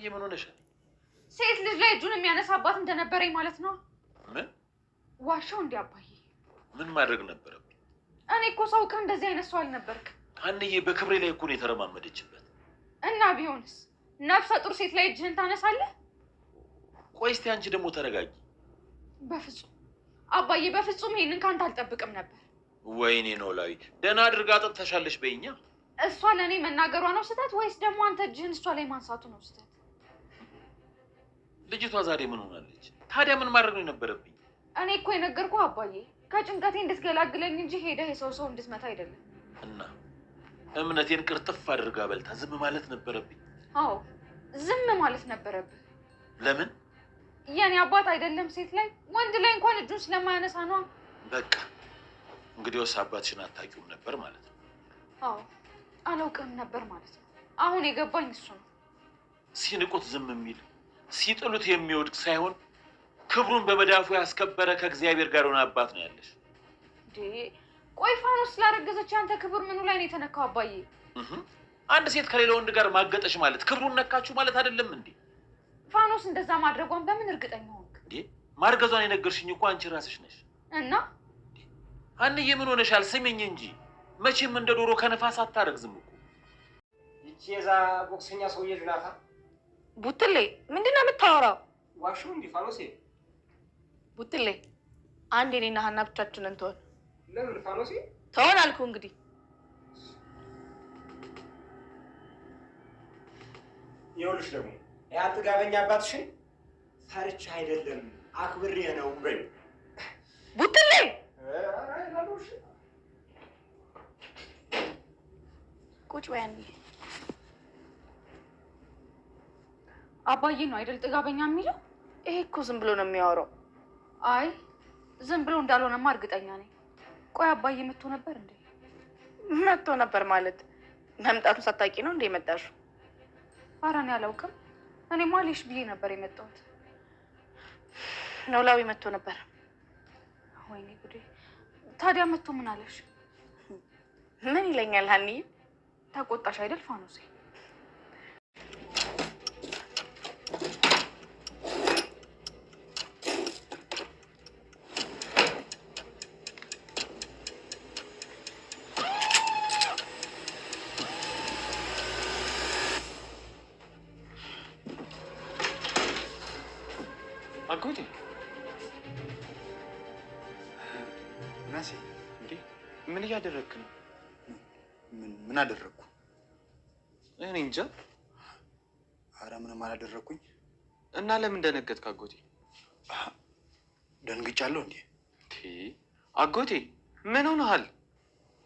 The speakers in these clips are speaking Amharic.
የምን ሆነሽ? ሴት ልጅ ላይ እጁን የሚያነሳባት እንደነበረኝ ማለት ነው። ምን ዋሻው? እንዲ አባዬ ምን ማድረግ ነበረብኝ? እኔ እኮ ሳውቅ እንደዚህ አይነት ሰው አልነበርክ። አንዬ በክብሬ ላይ እኮ ነው የተረማመደችበት። እና ቢሆንስ ነፍሰ ጡር ሴት ላይ እጅህን ታነሳለህ? ቆይ እስቲ አንቺ ደግሞ ተረጋጊ። በፍጹም አባዬ፣ በፍጹም ይሄንን ካንተ አልጠብቅም ነበር። ወይኔ ኖላዊ፣ ደህና አድርጋ አጥጥተሻለሽ በይኛ። እሷ ለእኔ መናገሯ ነው ስህተት ወይስ ደግሞ አንተ እጅህን እሷ ላይ ማንሳቱ ነው ስህተት? ልጅቷ ዛሬ ምን ሆናለች ታዲያ? ምን ማድረግ ነው የነበረብኝ? እኔ እኮ የነገርኩህ አባዬ ከጭንቀቴ እንድትገላግለኝ እንጂ ሄደህ የሰው እንድትመታ አይደለም። እና እምነቴን ቅርጥፍ አድርጋ በልታ ዝም ማለት ነበረብኝ? አዎ ዝም ማለት ነበረብህ። ለምን? የኔ አባት አይደለም ሴት ላይ ወንድ ላይ እንኳን እጁን ስለማያነሳ ነው። በቃ እንግዲያውስ አባትሽን አታውቂውም ነበር ማለት ነው? አዎ አላውቅም ነበር ማለት ነው። አሁን የገባኝ እሱ ነው። ሲንቁት ዝም የሚል ሲጥሉት የሚወድቅ ሳይሆን ክብሩን በመዳፉ ያስከበረ ከእግዚአብሔር ጋር ሆነ አባት ነው ያለሽ። ቆይ ፋኖስ ስላረገዘች አንተ ክብር ምኑ ላይ ነው የተነካው አባዬ? አንድ ሴት ከሌላ ወንድ ጋር ማገጠሽ ማለት ክብሩን ነካችሁ ማለት አይደለም እንዴ? ፋኖስ እንደዛ ማድረጓን በምን እርግጠኛ ሆንክ እንዴ? ማርገዟን የነገርሽኝ እኮ አንቺ ራስሽ ነሽ። እና አንዬ ምን ሆነሻል? ስሚኝ እንጂ መቼም እንደ ዶሮ ከነፋስ አታረግዝም እኮ። ይቺ የዛ ቦክሰኛ ሰውዬ ዝናታ ቡትሌ፣ ምንድነው የምታወራው? ዋሹ እንዲ ፋኖሴ። ቡትሌ፣ አንድ እኔና ሀና ብቻችንን እንተውን። ለምን ፋኖሴ? ተውን አልኩ እንግዲህ። ይኸውልሽ ደግሞ ያ ጥጋበኛ አባትሽን ፈርቻ አይደለም አክብሬ ነው በይ። ቡትሌ ቁጭ በይ። አባዬ ነው አይደል ጥጋበኛ የሚለው? ይሄ እኮ ዝም ብሎ ነው የሚያወራው። አይ ዝም ብሎ እንዳልሆነማ እርግጠኛ ነኝ። ቆይ አባዬ መጥቶ ነበር እንዴ? መጥቶ ነበር ማለት መምጣቱን ሳታውቂ ነው እንዴ የመጣሽው? ኧረ እኔ አላውቅም። እኔ ማሌሽ ብዬ ነበር የመጣሁት። ኖላዊ መጥቶ ነበር። ወይኔ ጉዴ! ታዲያ መጥቶ ምን አለሽ? ምን ይለኛል ሀኒዬ? ተቆጣሽ አይደል ፋኖሴ? አጎቴ ናሲ፣ እንዴ ምን እያደረግክ ነው? ምን አደረግኩ? እኔ እንጃ። ኧረ ምንም አላደረግኩኝ። እና ለምን ደነገጥክ አጎቴ? ደንግጫለሁ እንዴ? አጎቴ ምን ሆነሃል?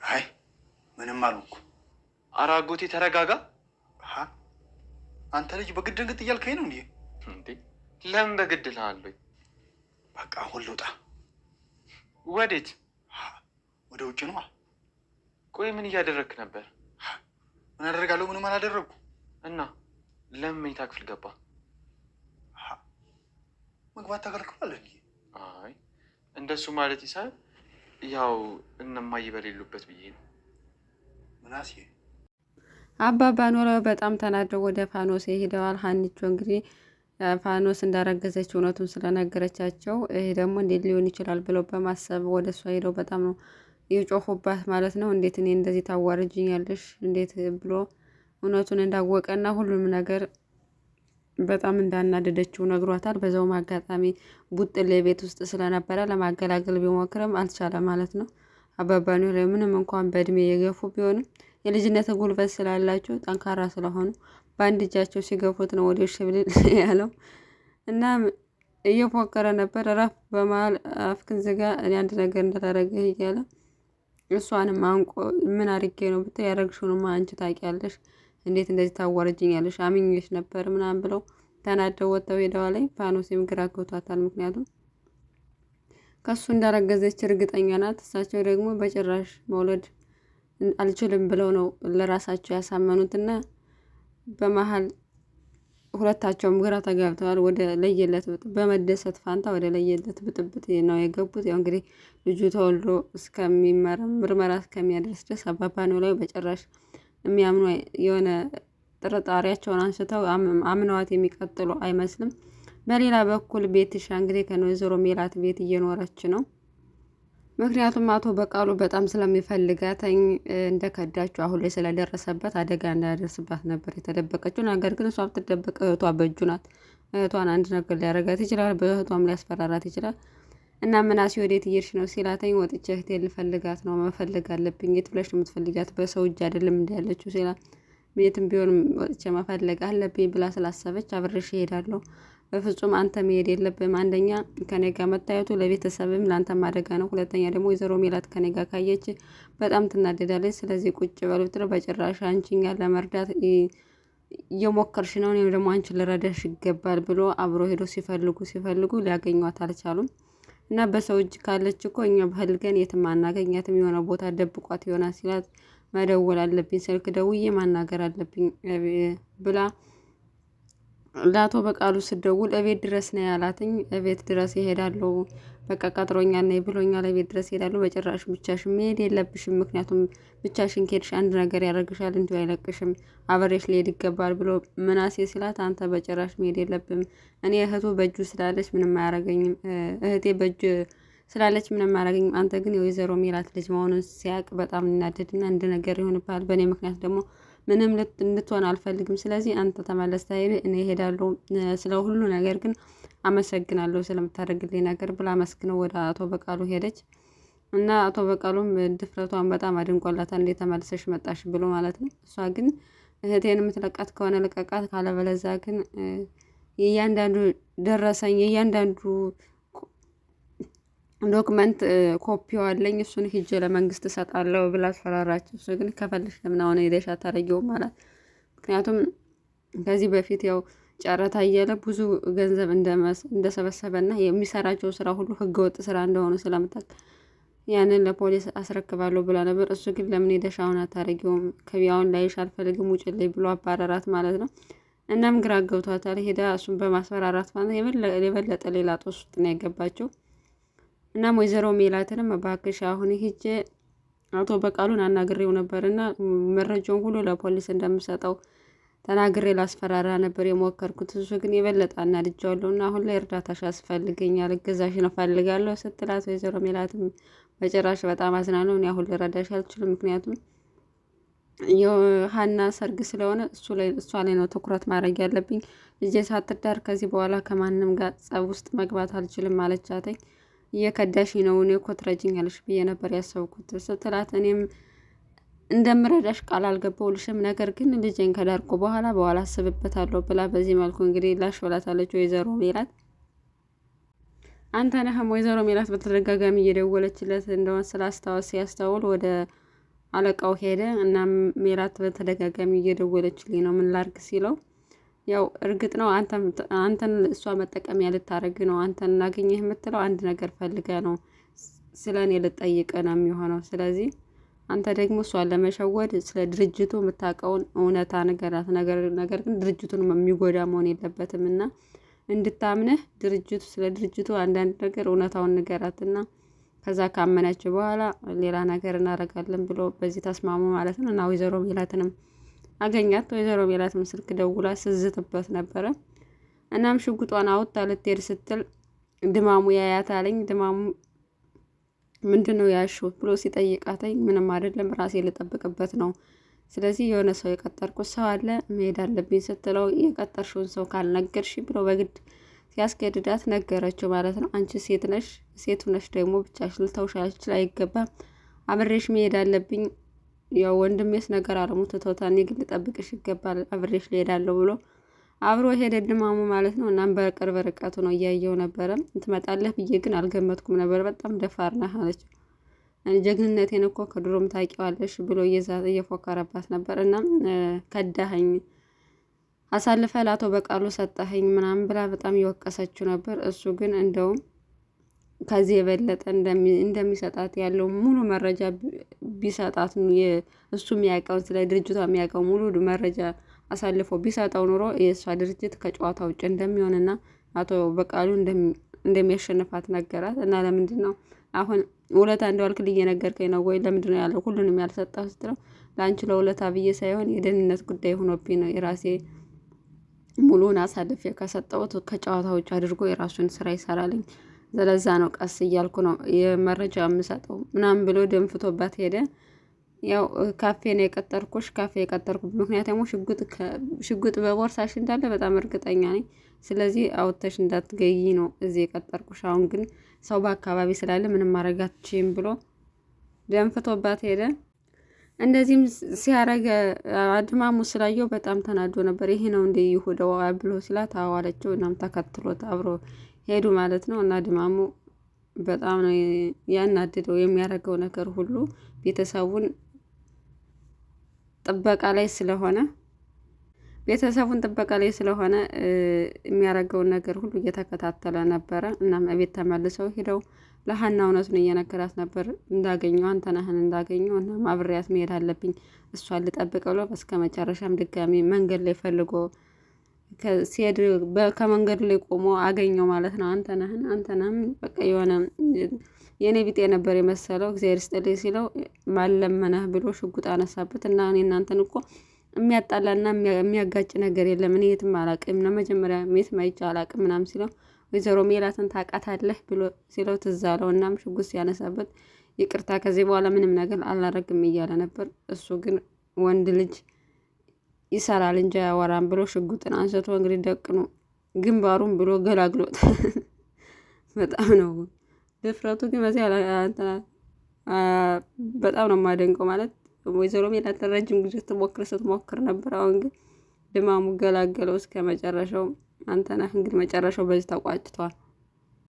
አይ ምንም አልሆንኩ። ኧረ አጎቴ ተረጋጋ። አንተ ልጅ በግድ ድንግጥ እያልከኝ ነው እንዴ? እንዴ ለምን በግድ እልሃለሁ? በቃ አሁን ልውጣ። ወዴት? ወደ ውጭ ነዋ። ቆይ ምን እያደረግክ ነበር? ምን አደርጋለሁ? ምንም አላደረግኩ። እና ለምን መኝታ ክፍል ገባ? መግባት ተከልክሏል እንዴ? አይ እንደሱ ማለት ይሳል ያው እነማዬ በሌሉበት ብዬ ነው። ምናሴ አባባ ኖላዊ በጣም ተናደው ወደ ፋኖስ ሄደዋል። ሀኒቾ እንግዲህ ፋኖስ እንዳረገዘች እውነቱን ስለነገረቻቸው ይሄ ደግሞ እንዴት ሊሆን ይችላል ብለው በማሰብ ወደ እሷ ሄደው በጣም ነው የጮሁባት ማለት ነው። እንዴት እኔ እንደዚህ ታዋርጅኛለሽ? እንዴት ብሎ እውነቱን እንዳወቀና ሁሉም ነገር በጣም እንዳናደደችው ነግሯታል። በዛውም አጋጣሚ ቡጥሌ ቤት ውስጥ ስለነበረ ለማገላገል ቢሞክርም አልቻለም ማለት ነው። አባባ ኖላዊ ምንም እንኳን በእድሜ የገፉ ቢሆንም የልጅነት ጉልበት ስላላቸው ጠንካራ ስለሆኑ በአንድ እጃቸው ሲገፉት ነው ወደ ሽብልል ያለው እና እየፎከረ ነበር። ረፍ በመሀል አፍክን ዝጋ፣ እኔ አንድ ነገር እንዳላረገህ እያለ እሷንም አንቆ ምን አርጌ ነው ብታይ ያረግሽውንማ አንቺ ታውቂያለሽ፣ እንዴት እንደዚህ ታዋርጅኛለሽ? አምኜሽ ነበር ምናምን ብለው ተናደው ወጥተው ሄደዋል። ፋኖሴም ግራ ገብቷታል። ምክንያቱም ከሱ እንዳረገዘች እርግጠኛ ናት። እሳቸው ደግሞ በጭራሽ መውለድ አልችልም ብለው ነው ለራሳቸው ያሳመኑትና በመሀል ሁለታቸውም ግራ ተጋብተዋል። ወደ ለየለት በመደሰት ፋንታ ወደ ለየለት ብጥብጥ ነው የገቡት። ያው እንግዲህ ልጁ ተወልዶ ምርመራ እስከሚያደርስ ድረስ አባባ ኖላዊ በጭራሽ የሚያምኑ የሆነ ጥርጣሬያቸውን አንስተው አምነዋት የሚቀጥሉ አይመስልም። በሌላ በኩል ቤትሻ እንግዲህ ከወይዘሮ ሜላት ቤት እየኖረች ነው። ምክንያቱም አቶ በቃሉ በጣም ስለሚፈልጋተኝ እንደከዳችው አሁን ላይ ስለደረሰበት አደጋ እንዳያደርስባት ነበር የተደበቀችው። ነገር ግን እሷ ብትደበቅ እህቷ በእጁ ናት። እህቷን አንድ ነገር ሊያረጋት ይችላል፣ በእህቷም ሊያስፈራራት ይችላል። እና ምናሴ ወዴት እየሄድሽ ነው ሲላተኝ ወጥቼ እህቴን ልፈልጋት ነው፣ መፈለግ አለብኝ። የት ብለሽ ነው የምትፈልጋት? በሰው እጅ አይደለም እንዳለችው ሲላ የትም ቢሆን ወጥቼ መፈለግ አለብኝ ብላ ስላሰበች አብሬሽ እሄዳለሁ። በፍጹም አንተ መሄድ የለብም። አንደኛ ከኔ ጋር መታየቱ ለቤተሰብም ለአንተም አደጋ ነው። ሁለተኛ ደግሞ ወይዘሮ ሜላት ከኔ ጋር ካየች በጣም ትናደዳለች። ስለዚህ ቁጭ በሉ ብትለው በጭራሽ አንቺኛ ለመርዳት እየሞከርሽ ነው፣ እኔም ደግሞ አንቺን ልረዳሽ ይገባል ብሎ አብሮ ሄዶ ሲፈልጉ ሊያገኟት አልቻሉም። እና በሰው እጅ ካለች እኮ እኛ ፈልገን የትም አናገኛትም፣ የሆነ ቦታ ደብቋት ይሆናል ሲላት መደወል አለብኝ፣ ስልክ ደውዬ ማናገር አለብኝ ብላ ለአቶ በቃሉ ስደውል እቤት ድረስ ነው ያላትኝ። እቤት ድረስ ይሄዳለሁ፣ በቃ ቀጥሮኛል ነይ ብሎኛል፣ እቤት ድረስ ይሄዳለሁ። በጭራሽ ብቻሽን መሄድ የለብሽም፣ ምክንያቱም ብቻሽን ከሄድሽ አንድ ነገር ያደርግሻል፣ እንዲሁ አይለቅሽም፣ አበሬሽ ሊሄድ ይገባል ብሎ ምናሴ ሲላት አንተ በጭራሽ መሄድ የለብም፣ እኔ እህቱ በእጁ ስላለች ምንም አያረገኝም፣ እህቴ በእጁ ስላለች ምንም አያረገኝም። አንተ ግን የወይዘሮ ሜላት ልጅ መሆኑን ሲያቅ በጣም እናደድና እንድ ነገር ይሆንብሃል። በእኔ ምክንያት ደግሞ ምንም እንድትሆን አልፈልግም። ስለዚህ አንተ ተመለስ፣ ታይል እኔ እሄዳለሁ። ስለ ሁሉ ነገር ግን አመሰግናለሁ ስለምታደርግልኝ ነገር ብላ አመስግነው ወደ አቶ በቃሉ ሄደች እና አቶ በቃሉም ድፍረቷን በጣም አድንቆላታል። እንዴት ተመልሰሽ መጣሽ ብሎ ማለት ነው። እሷ ግን እህቴን የምትለቃት ከሆነ ልቀቃት፣ ካለበለዛ ግን የእያንዳንዱ ደረሰኝ የእያንዳንዱ ዶክመንት ኮፒው አለኝ፣ እሱን ሂጄ ለመንግስት እሰጣለሁ ብላ አስፈራራቸው። እሱ ግን ከፈልሽ ለምን አሁን ሄደሽ አታረጊውም ማለት ምክንያቱም ከዚህ በፊት ያው ጨረታ እያለ ብዙ ገንዘብ እንደሰበሰበና የሚሰራቸው ስራ ሁሉ ህገወጥ ስራ እንደሆኑ ስለምታውቅ ያንን ለፖሊስ አስረክባለሁ ብላ ነበር። እሱ ግን ለምን ሄደሽ አሁን አታረጊውም፣ ከቢያውን ላይሽ አልፈልግም፣ ውጭልኝ ብሎ አባረራት ማለት ነው። እናም ግራ ገብቷታል። ሄዳ እሱን በማስፈራራት ማለት የበለጠ ሌላ ጦስ ውስጥ ነው የገባቸው። እናም ወይዘሮ ሜላትንም እባክሽ አሁን ሂጄ አቶ በቃሉን አናግሬው ነበር እና መረጃውን ሁሉ ለፖሊስ እንደምሰጠው ተናግሬ ላስፈራራ ነበር የሞከርኩት። እሱ ግን የበለጠ አናድጄዋለሁ እና አሁን ላይ እርዳታሽ ያስፈልገኛል፣ እገዛሽን እፈልጋለሁ ስትላት ወይዘሮ ሜላትም በጭራሽ በጣም አዝናለሁ፣ እኔ አሁን ልረዳሽ አልችልም፣ ምክንያቱም የሀና ሰርግ ስለሆነ እሷ ላይ ነው ትኩረት ማድረግ ያለብኝ። ልጄ ሳትዳር ከዚህ በኋላ ከማንም ጋር ጸብ ውስጥ መግባት አልችልም አለቻተኝ። እየከዳሽ ነው፣ እኔ እኮ ትረጂኛለሽ ብዬ ነበር ያሰብኩት ስትላት እኔም እንደምረዳሽ ቃል አልገባሁልሽም፣ ነገር ግን ልጄን ከዳርኩ በኋላ አስብበታለሁ ብላ በዚህ መልኩ እንግዲህ ላሽ ብላታለች ወይዘሮ ሜላት። አንተነህም ወይዘሮ ሜላት በተደጋጋሚ እየደወለችለት እንደሆነ ሲያስተውል ወደ አለቃው ሄደ እና ሜላት በተደጋጋሚ እየደወለችልኝ ነው ምን ላርግ ሲለው ያው እርግጥ ነው አንተን እሷ መጠቀሚያ ልታረግ ነው፣ አንተን እናገኘህ የምትለው አንድ ነገር ፈልገ ነው፣ ስለ እኔ ልጠይቅ ነው የሚሆነው። ስለዚህ አንተ ደግሞ እሷን ለመሸወድ ስለ ድርጅቱ የምታውቀውን እውነታ ነገራት። ነገር ግን ድርጅቱን የሚጎዳ መሆን የለበትም እና እንድታምንህ ስለ ድርጅቱ አንዳንድ ነገር እውነታውን ንገራትና ከዛ ካመናቸው በኋላ ሌላ ነገር እናደርጋለን ብሎ በዚህ ተስማሙ ማለት ነው። እና ወይዘሮ ሜላትንም አገኛት። ወይዘሮ ሜላትም ስልክ ደውላ ስዝትበት ነበረ። እናም ሽጉጧን አውጥታ ልትሄድ ስትል ድማሙ ያያታለኝ። ድማሙ ምንድነው ያልሽው ብሎ ሲጠይቃተኝ ምንም አይደለም ራሴ ልጠብቅበት ነው፣ ስለዚህ የሆነ ሰው የቀጠርኩት ሰው አለ መሄድ አለብኝ ስትለው የቀጠርሽውን ሰው ካልነገርሽ ብሎ በግድ ሲያስገድዳት ነገረችው ማለት ነው። አንቺ ሴት ነሽ ደግሞ ብቻሽ ልተውሻች አይገባም፣ አብሬሽ መሄድ አለብኝ፣ ያው ወንድሜስ ነገር አለሙ ትቶታል፣ እኔ ግን ልጠብቅሽ ይገባል፣ አብሬሽ ልሄዳለሁ ብሎ አብሮ ሄደ ድማሙ ማለት ነው። እናም በቅርብ ርቀቱ ነው እያየው ነበረ። ትመጣለህ ብዬ ግን አልገመትኩም ነበር፣ በጣም ደፋር ነህ አለችው። ጀግንነቴን እኮ ከድሮም ታውቂዋለሽ ብሎ እየፎከረባት ነበር። እናም ከዳኸኝ፣ አሳልፈ ለአቶ በቃሉ ሰጠኸኝ ምናምን ብላ በጣም እየወቀሰችው ነበር። እሱ ግን እንደውም ከዚህ የበለጠ እንደሚሰጣት ያለው ሙሉ መረጃ ቢሰጣት እሱ የሚያውቀውን ስለ ድርጅቷ የሚያውቀው ሙሉ መረጃ አሳልፎ ቢሰጠው ኑሮ የእሷ ድርጅት ከጨዋታ ውጭ እንደሚሆንና አቶ በቃሉ እንደሚያሸንፋት ነገራት። እና ለምንድን ነው አሁን ውለታ እንደዋልክልኝ እየነገርከኝ ነው ወይ? ለምንድን ነው ያለው ሁሉንም ያልሰጠው ስትለው ለአንቺ ለውለታ ብዬ ሳይሆን የደህንነት ጉዳይ ሆኖብኝ ነው የራሴ ሙሉውን አሳልፌ ከሰጠሁት ከጨዋታ ውጭ አድርጎ የራሱን ስራ ይሰራልኝ። ስለዛ ነው ቀስ እያልኩ ነው የመረጃ የምሰጠው ምናምን ብሎ ደንፍቶባት ሄደ። ያው ካፌ ነው የቀጠርኩሽ። ካፌ የቀጠርኩት ምክንያት ደግሞ ሽጉጥ በቦርሳሽ እንዳለ በጣም እርግጠኛ ነኝ። ስለዚህ አውጥተሽ እንዳትገይ ነው እዚህ የቀጠርኩሽ። አሁን ግን ሰው በአካባቢ ስላለ ምንም ማድረግ አትችይም ብሎ ደንፍቶባት ሄደ። እንደዚህም ሲያረገ አድማሙ ስላየው በጣም ተናዶ ነበር። ይሄ ነው እንደ ይሁዳው ብሎ ሲላት አዋለችው። እናም ተከትሎት አብሮ ሄዱ ማለት ነው። እና አድማሙ በጣም ነው ያናደደው። የሚያደርገው ነገር ሁሉ ቤተሰቡን ጥበቃ ላይ ስለሆነ የሚያደርገውን ነገር ሁሉ እየተከታተለ ነበረ። እናም እቤት ተመልሰው ሄደው ለሀና እውነቱን እየነገራት ነበር። እንዳገኘው አንተነህን እንዳገኘው እና አብሬያት መሄድ አለብኝ እሷን ልጠብቅ ብሎ እስከ መጨረሻም ድጋሚ መንገድ ላይ ፈልጎ ሲሄድ ከመንገድ ላይ ቆሞ አገኘው ማለት ነው። አንተነህም በቃ የሆነ የኔ ቢጤ ነበር የመሰለው። እግዚአብሔር ይስጥልኝ ሲለው ማለመነህ ብሎ ሽጉጥ አነሳበት እና እኔ እናንተን እኮ የሚያጣላና የሚያጋጭ ነገር የለም፣ እኔ የትም አላቅም ነው መጀመሪያ የትም አይቼ አላቅም ምናምን ሲለው ወይዘሮ ሜላትን ታውቃታለህ ብሎ ሲለው ትዝ አለው። እናም ሽጉጥ ሲያነሳበት ይቅርታ ከዚህ በኋላ ምንም ነገር አላረግም እያለ ነበር። እሱ ግን ወንድ ልጅ ይሰራል እንጂ አያወራም ብሎ ሽጉጥን አንስቶ እንግዲህ ደቅኖ ግንባሩን ብሎ ገላግሎት በጣም ነው ድፍረቱ። ግን በዚህ በጣም ነው የማደንቀው ማለት ወይዘሮ ሜላት ረጅም ጊዜ ስትሞክር ነበር። አሁን ግን ድማሙ ገላገለው እስከ መጨረሻው። አንተነህ እንግዲህ መጨረሻው በዚህ ተቋጭቷል።